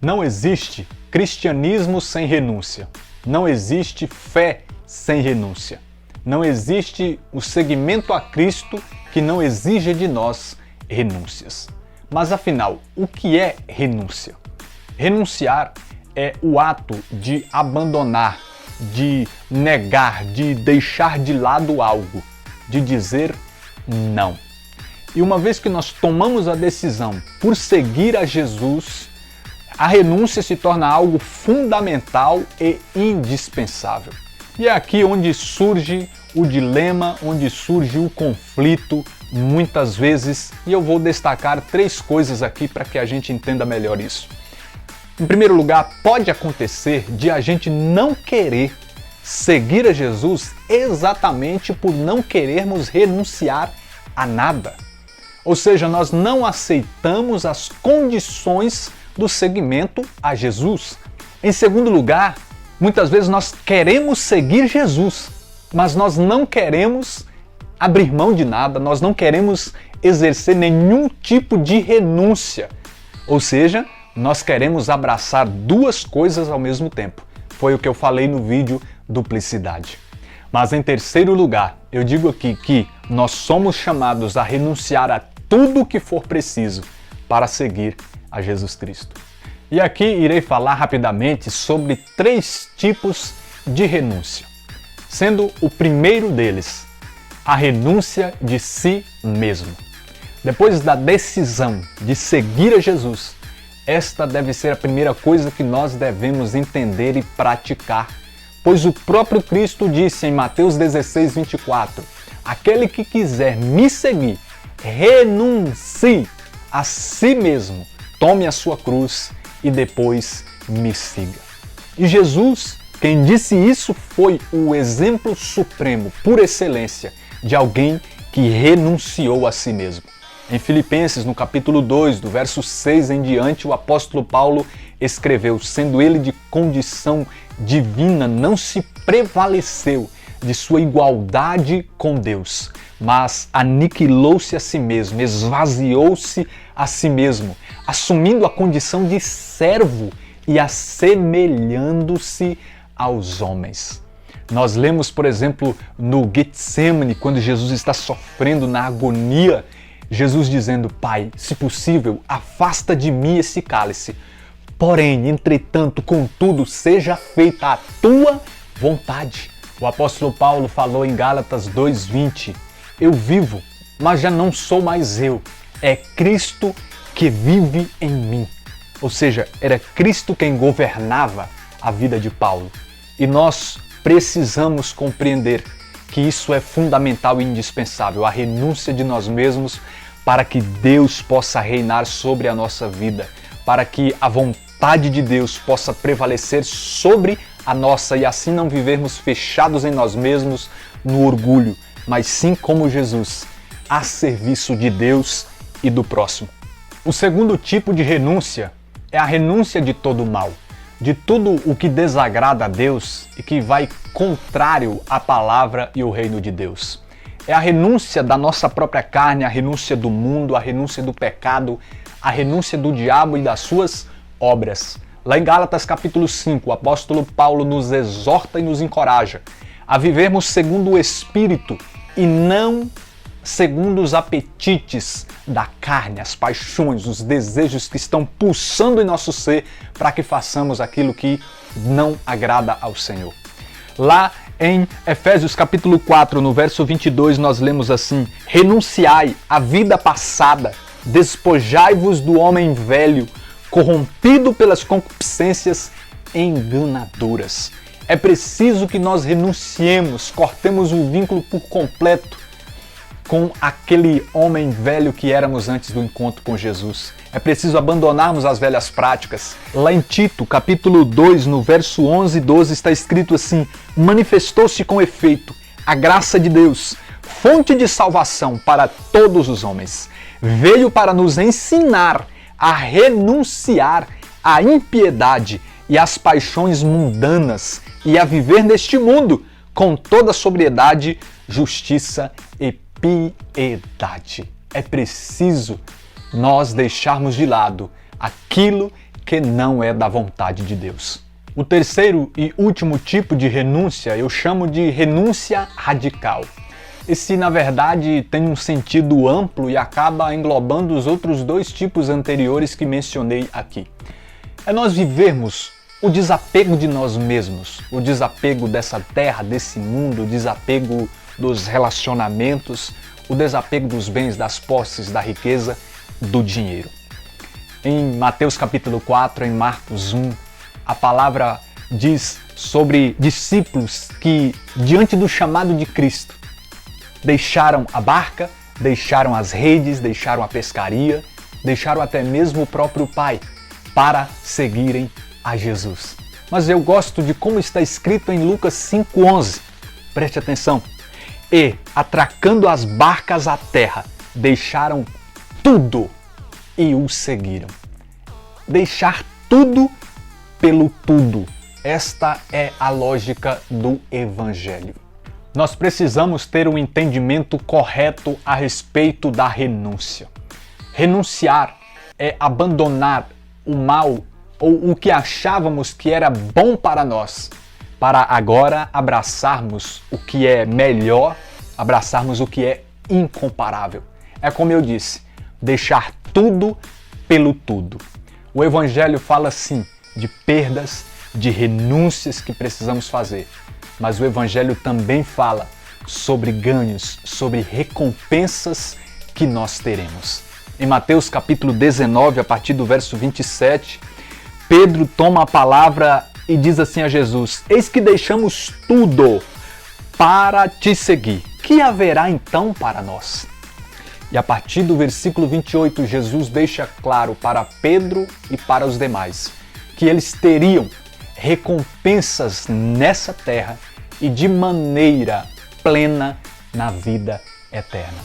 Não existe cristianismo sem renúncia. Não existe fé sem renúncia. Não existe o seguimento a Cristo que não exija de nós renúncias. Mas afinal, o que é renúncia? Renunciar é o ato de abandonar, de negar, de deixar de lado algo, de dizer não. E uma vez que nós tomamos a decisão por seguir a Jesus, a renúncia se torna algo fundamental e indispensável. E é aqui onde surge o dilema, onde surge o conflito, muitas vezes, e eu vou destacar 3 coisas aqui para que a gente entenda melhor isso. Em primeiro lugar, pode acontecer de a gente não querer seguir a Jesus exatamente por não querermos renunciar a nada. Ou seja, nós não aceitamos as condições do seguimento a Jesus. Em segundo lugar, muitas vezes nós queremos seguir Jesus, mas nós não queremos abrir mão de nada, nós não queremos exercer nenhum tipo de renúncia. Ou seja, nós queremos abraçar 2 coisas ao mesmo tempo. Foi o que eu falei no vídeo Duplicidade. Mas em terceiro lugar, eu digo aqui que nós somos chamados a renunciar a tudo o que for preciso para seguir a Jesus Cristo. E aqui irei falar rapidamente sobre 3 tipos de renúncia, sendo o primeiro deles a renúncia de si mesmo. Depois da decisão de seguir a Jesus, esta deve ser a primeira coisa que nós devemos entender e praticar, pois o próprio Cristo disse em Mateus 16:24, aquele que quiser me seguir, renuncie a si mesmo, tome a sua cruz e depois me siga. E Jesus, quem disse isso, foi o exemplo supremo, por excelência, de alguém que renunciou a si mesmo. Em Filipenses, no capítulo 2, do verso 6 em diante, o apóstolo Paulo escreveu, sendo ele de condição divina, não se prevaleceu de sua igualdade com Deus, mas aniquilou-se a si mesmo, esvaziou-se a si mesmo, assumindo a condição de servo e assemelhando-se aos homens. Nós lemos, por exemplo, no Getsemane, quando Jesus está sofrendo na agonia, Jesus dizendo, Pai, se possível, afasta de mim esse cálice. Porém, entretanto, contudo, seja feita a tua vontade. O apóstolo Paulo falou em Gálatas 2:20, eu vivo, mas já não sou mais eu, é Cristo que vive em mim. Ou seja, era Cristo quem governava a vida de Paulo. E nós precisamos compreender que isso é fundamental e indispensável, a renúncia de nós mesmos para que Deus possa reinar sobre a nossa vida, para que a vontade de Deus possa prevalecer sobre a nossa e assim não vivermos fechados em nós mesmos no orgulho, mas sim como Jesus, a serviço de Deus e do próximo. O segundo tipo de renúncia é a renúncia de todo o mal, de tudo o que desagrada a Deus e que vai contrário à palavra e o reino de Deus. É a renúncia da nossa própria carne, a renúncia do mundo, a renúncia do pecado, a renúncia do diabo e das suas obras. Lá em Gálatas capítulo 5, o apóstolo Paulo nos exorta e nos encoraja a vivermos segundo o Espírito e não segundo os apetites da carne, as paixões, os desejos que estão pulsando em nosso ser para que façamos aquilo que não agrada ao Senhor. Lá em Efésios capítulo 4, no verso 22, nós lemos assim, renunciai à vida passada, despojai-vos do homem velho, corrompido pelas concupiscências enganadoras. É preciso que nós renunciemos, cortemos o vínculo por completo com aquele homem velho que éramos antes do encontro com Jesus. É preciso abandonarmos as velhas práticas. Lá em Tito, capítulo 2, no verso 11 e 12, está escrito assim, manifestou-se com efeito a graça de Deus, fonte de salvação para todos os homens. Veio para nos ensinar a renunciar à impiedade e às paixões mundanas e a viver neste mundo com toda sobriedade, justiça e piedade. É preciso nós deixarmos de lado aquilo porque não é da vontade de Deus. O terceiro e último tipo de renúncia eu chamo de renúncia radical. Esse, na verdade, tem um sentido amplo e acaba englobando os outros dois tipos anteriores que mencionei aqui. É nós vivermos o desapego de nós mesmos, o desapego dessa terra, desse mundo, o desapego dos relacionamentos, o desapego dos bens, das posses, da riqueza, do dinheiro. Em Mateus capítulo 4, em Marcos 1, a palavra diz sobre discípulos que, diante do chamado de Cristo, deixaram a barca, deixaram as redes, deixaram a pescaria, deixaram até mesmo o próprio Pai para seguirem a Jesus. Mas eu gosto de como está escrito em Lucas 5,11. Preste atenção. E, atracando as barcas à terra, deixaram tudo e o seguiram. Deixar tudo pelo tudo. Esta é a lógica do Evangelho. Nós precisamos ter um entendimento correto a respeito da renúncia. Renunciar é abandonar o mal ou o que achávamos que era bom para nós, para agora abraçarmos o que é melhor, abraçarmos o que é incomparável. É como eu disse, deixar tudo pelo tudo. O Evangelho fala sim de perdas, de renúncias que precisamos fazer, mas o Evangelho também fala sobre ganhos, sobre recompensas que nós teremos. Em Mateus capítulo 19, a partir do verso 27, Pedro toma a palavra e diz assim a Jesus: eis que deixamos tudo para te seguir. Que haverá então para nós? E a partir do versículo 28, Jesus deixa claro para Pedro e para os demais que eles teriam recompensas nessa terra e de maneira plena na vida eterna.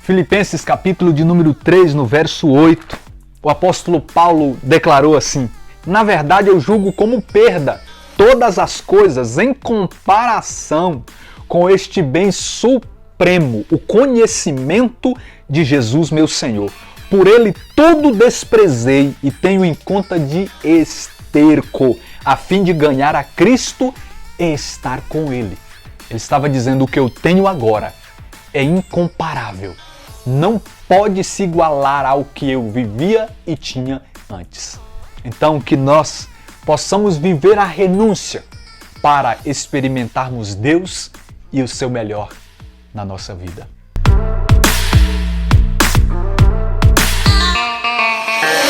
Filipenses capítulo de número 3, no verso 8, o apóstolo Paulo declarou assim: na verdade eu julgo como perda todas as coisas em comparação com este bem supremo, o conhecimento de Jesus meu Senhor. Por ele tudo desprezei e tenho em conta de esterco, a fim de ganhar a Cristo e estar com ele. Ele estava dizendo: o que eu tenho agora é incomparável. Não pode se igualar ao que eu vivia e tinha antes. Então, que nós possamos viver a renúncia para experimentarmos Deus e o seu melhor na nossa vida.